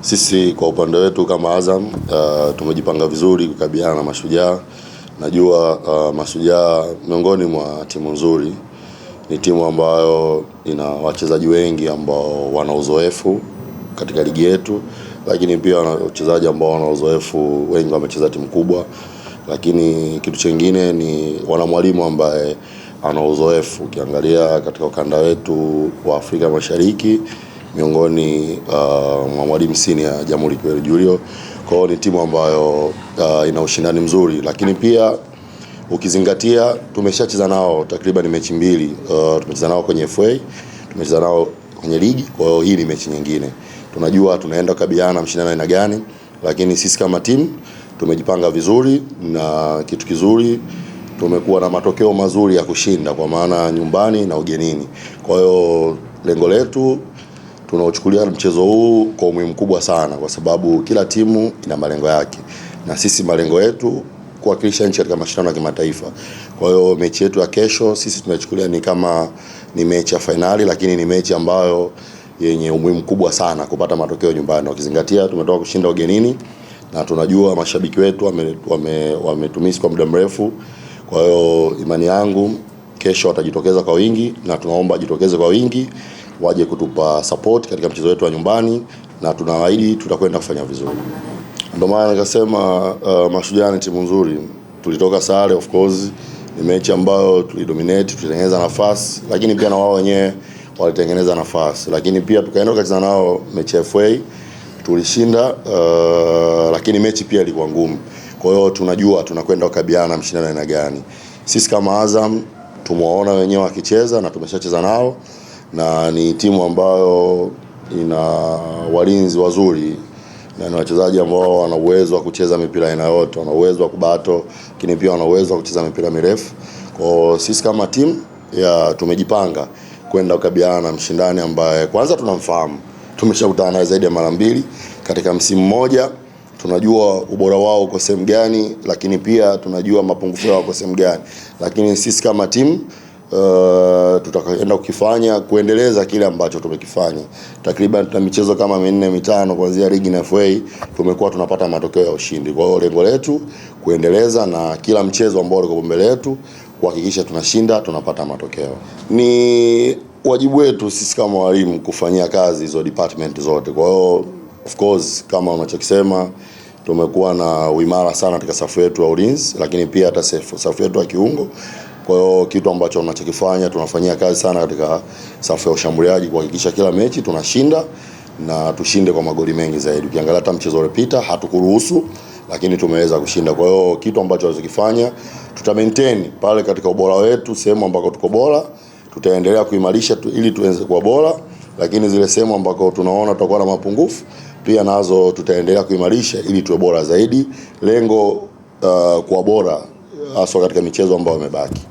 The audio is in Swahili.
Sisi kwa upande wetu kama Azam tumejipanga vizuri kukabiliana na Mashujaa. Najua Mashujaa miongoni mwa timu nzuri, ni timu ambayo ina wachezaji wengi ambao wana uzoefu katika ligi yetu, lakini pia wana wachezaji ambao wana uzoefu, wengi wamecheza timu kubwa. Lakini kitu kingine ni wana mwalimu ambaye ana uzoefu. Ukiangalia katika ukanda wetu wa Afrika Mashariki, miongoni mwa mwalimu senior Jamhuri Kweli Julio. Kwa hiyo ni timu ambayo ina ushindani mzuri, lakini pia ukizingatia tumeshacheza nao takriban mechi mbili. Tumecheza nao kwenye FA, tumecheza nao kwenye ligi. Kwa hiyo hii ni mechi nyingine, tunajua tunaenda kukabiliana na mshindano aina gani, lakini sisi kama timu tumejipanga vizuri, na kitu kizuri tumekuwa na matokeo mazuri ya kushinda, kwa maana nyumbani na ugenini. Kwa hiyo lengo letu tunaochukulia mchezo huu kwa umuhimu mkubwa sana, kwa sababu kila timu ina malengo yake, na sisi malengo yetu kuwakilisha nchi katika mashindano ya kimataifa. Kwa hiyo mechi yetu ya kesho sisi tunachukulia ni kama ni mechi ya finali, lakini ni mechi ambayo yenye umuhimu mkubwa sana kupata matokeo nyumbani, ukizingatia tumetoka kushinda ugenini na tunajua mashabiki wetu wametumisi kwa muda mrefu. Kwa hiyo imani yangu kesho watajitokeza kwa wingi, na tunaomba jitokeze kwa wingi, waje kutupa support katika mchezo wetu wa nyumbani, na tunaahidi tutakwenda kufanya vizuri. Ndio maana nikasema Mashujaa ni timu nzuri. Tulitoka sare, of course ni mechi ambayo tulidominate, tulitengeneza nafasi, lakini pia na wao wenyewe walitengeneza nafasi, lakini pia tukaenda tukacheza nao mechi ya FA tulishinda, lakini mechi pia ilikuwa ngumu. Kwa hiyo tunajua tunakwenda kukabiliana na mshindano aina gani. Sisi kama Azam tumewaona wenyewe wakicheza na tumeshacheza nao, na ni timu ambayo ina walinzi wazuri na ni wachezaji ambao wana uwezo wa kucheza mipira aina yote, wana uwezo wa kubato, lakini pia wana uwezo wa kucheza mipira mirefu. Kwa sisi kama timu tumejipanga kwenda kukabiliana na mshindani ambaye kwanza tunamfahamu, tumeshakutana naye zaidi ya mara mbili katika msimu mmoja. Tunajua ubora wao uko sehemu gani, lakini pia tunajua mapungufu yao uko sehemu gani. Lakini sisi kama timu tutakwenda kukifanya kuendeleza kile ambacho tumekifanya. Takriban tuna michezo kama 4-5 kuanzia ligi na FA tumekuwa tunapata matokeo ya ushindi. Kwa hiyo lengo letu kuendeleza, na kila mchezo ambao uko mbele yetu kuhakikisha tunashinda, tunapata matokeo. Ni wajibu wetu sisi kama walimu kufanyia kazi hizo department zote. Kwa hiyo of course kama unachokisema, tumekuwa na uimara sana katika safu yetu ya ulinzi, lakini pia hata safu yetu ya kiungo. Kwa hiyo kitu ambacho tunachokifanya, tunafanyia kazi sana katika safu ya ushambuliaji kuhakikisha kila mechi tunashinda, na tushinde kwa magoli mengi zaidi. Ukiangalia hata mchezo uliopita hatukuruhusu, lakini tumeweza kushinda. Kwa hiyo kitu ambacho tunachokifanya, tuta maintain pale katika ubora wetu, sehemu ambako tuko bora tutaendelea kuimarisha ili tuweze kuwa bora, lakini zile sehemu ambako tunaona tutakuwa na mapungufu pia nazo tutaendelea kuimarisha ili tuwe bora zaidi. Lengo kuwa bora hasa katika michezo ambayo imebaki.